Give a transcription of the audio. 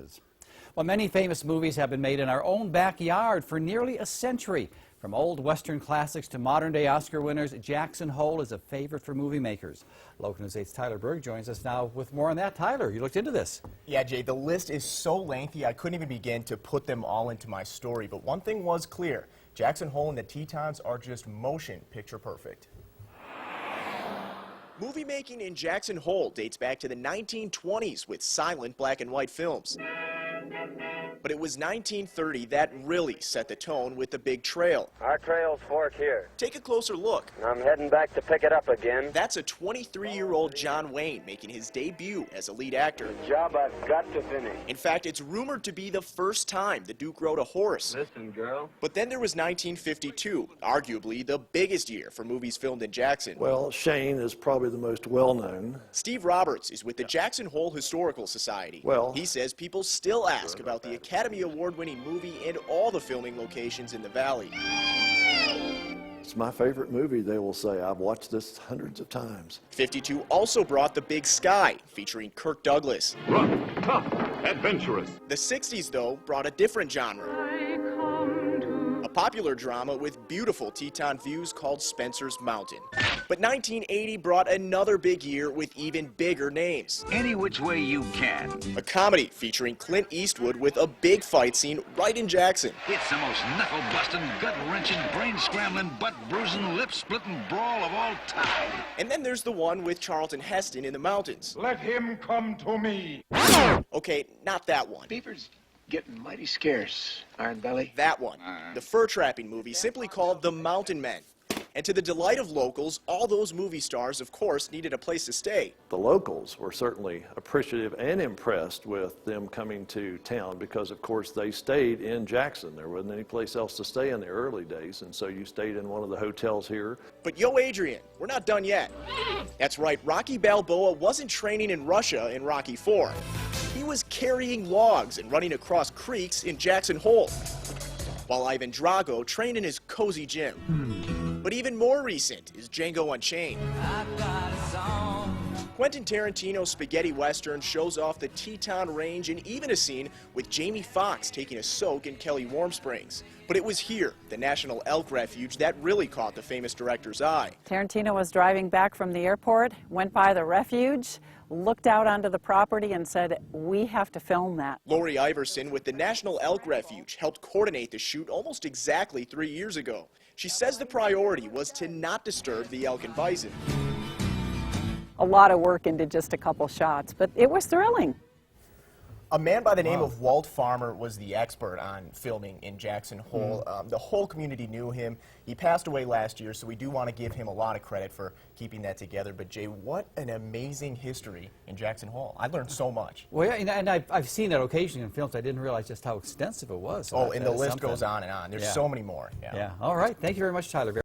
is. Well, many famous movies have been made in our own backyard for nearly a century. From old Western classics to modern-day Oscar winners, Jackson Hole is a favorite for movie makers. Local News 8's Tyler Berg joins us now with more on that. Tyler, you looked into this. Yeah, Jay, the list is so lengthy I couldn't even begin to put them all into my story. But one thing was clear. Jackson Hole and the Tetons are just motion picture perfect. Movie making in Jackson Hole dates back to the 1920s with silent black and white films. But it was 1930 that really set the tone with the big trail. Our trail's fork here. Take a closer look. I'm heading back to pick it up again. That's a 23-year-old John Wayne making his debut as a lead actor. Job I've got to finish. In fact, it's rumored to be the first time the Duke rode a horse. Listen, girl. But then there was 1952, arguably the biggest year for movies filmed in Jackson. Well, Shane is probably the most well-known. Steve Roberts is with the Jackson Hole Historical Society. Well, he says people still ask about the Academy Award-winning movie and all the filming locations in the valley. It's my favorite movie, they will say. I've watched this hundreds of times. 52 also brought The Big Sky, featuring Kirk Douglas. Rough, tough, adventurous. The 60s, though, brought a different genre. A popular drama with beautiful Teton views called Spencer's Mountain. But 1980 brought another big year with even bigger names. Any which way you can. A comedy featuring Clint Eastwood with a big fight scene right in Jackson. It's the most knuckle-busting, gut-wrenching, brain-scrambling, butt-bruising, lip-splitting brawl of all time. And then there's the one with Charlton Heston in the mountains. Let him come to me. Okay, not that one. Beavers getting mighty scarce, Iron Belly. That one. The fur trapping movie simply called The Mountain Men. And to the delight of locals, all those movie stars, of course, needed a place to stay. The locals were certainly appreciative and impressed with them coming to town because, of course, they stayed in Jackson. There wasn't any place else to stay in the early days, and so you stayed in one of the hotels here. But yo, Adrian, we're not done yet. That's right, Rocky Balboa wasn't training in Russia in Rocky IV. He was carrying logs and running across creeks in Jackson Hole, while Ivan Drago trained in his cozy gym. But even more recent is Django Unchained. Quentin Tarantino's spaghetti western shows off the Teton Range and even a scene with Jamie Foxx taking a soak in Kelly Warm Springs. But it was here, the National Elk Refuge, that really caught the famous director's eye. Tarantino was driving back from the airport, went by the refuge, looked out onto the property and said, "We have to film that." Lori Iverson with the National Elk Refuge helped coordinate the shoot almost exactly 3 years ago. She says the priority was to not disturb the elk and bison. A lot of work into just a couple shots, but it was thrilling. A man by the name of Walt Farmer was the expert on filming in Jackson Hole. The whole community knew him. He passed away last year, so we do want to give him a lot of credit for keeping that together. But Jay, what an amazing history in Jackson Hole. I learned so much. Well, yeah, and I've seen that occasionally in films. I didn't realize just how extensive it was. So and the list goes on and on. There's so many more. Yeah. All right. Thank you very much, Tyler.